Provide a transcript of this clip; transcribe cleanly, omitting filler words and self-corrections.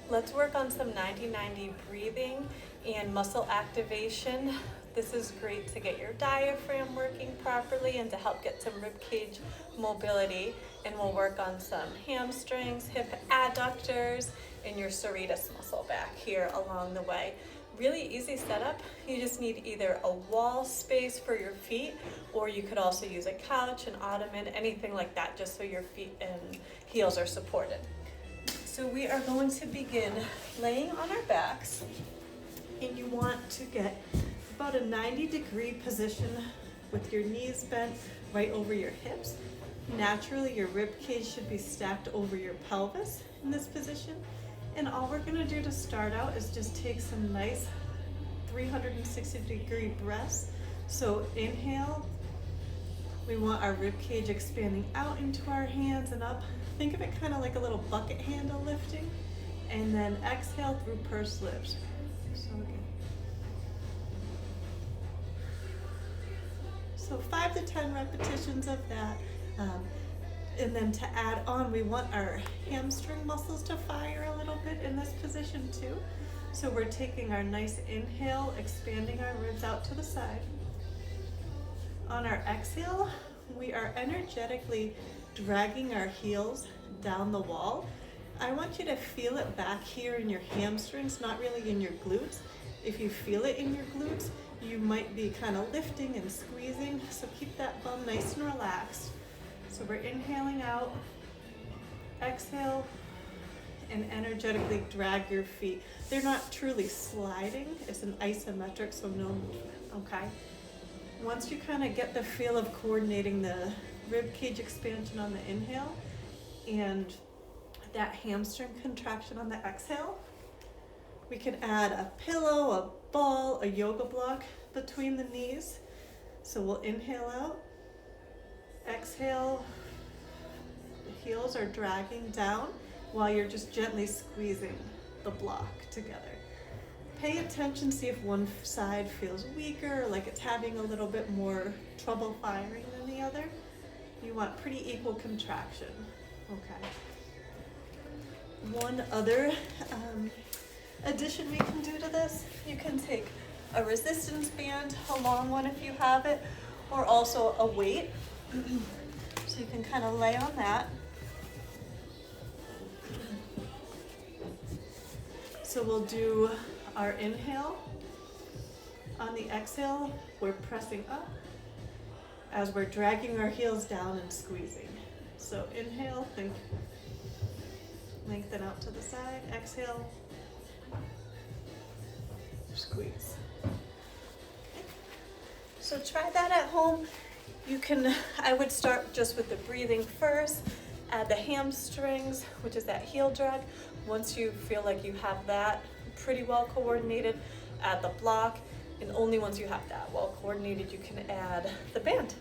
Let's work on some 90-90 breathing and muscle activation. This is great to get your diaphragm working properly and to help get some rib cage mobility. And we'll work on some hamstrings, hip adductors, and your serratus muscle back here along the way. Really easy setup. You just need either a wall space for your feet, or you could also use a couch, an ottoman, anything like that, just so your feet and heels are supported. So we are going to begin laying on our backs, and you want to get about a 90-degree position with your knees bent right over your hips. Naturally, your rib cage should be stacked over your pelvis in this position. And all we're gonna do to start out is just take some nice 360-degree breaths. So inhale, we want our rib cage expanding out into our hands and up. Think of it kind of like a little bucket handle lifting. And then exhale through pursed lips. So again. So 5 to 10 repetitions of that. And then to add on, we want our hamstring muscles to fire a little bit in this position too. So we're taking our nice inhale, expanding our ribs out to the side. On our exhale, we are energetically dragging our heels down the wall. I want you to feel it back here in your hamstrings, not really in your glutes. If you feel it in your glutes, you might be kind of lifting and squeezing, so keep that bum nice and relaxed. So we're inhaling out, exhale, and energetically drag your feet. They're not truly sliding, it's an isometric, so no movement, okay? Once you kind of get the feel of coordinating the rib cage expansion on the inhale and that hamstring contraction on the exhale, we can add a pillow, a ball, a yoga block between the knees. So we'll inhale out, exhale, the heels are dragging down while you're just gently squeezing the block together. Pay attention, see if one side feels weaker, like it's having a little bit more trouble firing than the other. You want pretty equal contraction, okay? One other addition we can do to this, you can take a resistance band, a long one if you have it, or also a weight. So you can kind of lay on that. So we'll do our inhale. On the exhale, we're pressing up as we're dragging our heels down and squeezing. So inhale, think, lengthen out to the side, exhale, squeeze. Okay. So try that at home. You can, I would start just with the breathing first, add the hamstrings, which is that heel drag. Once you feel like you have that pretty well coordinated, add the block, and only once you have that well coordinated, you can add the band.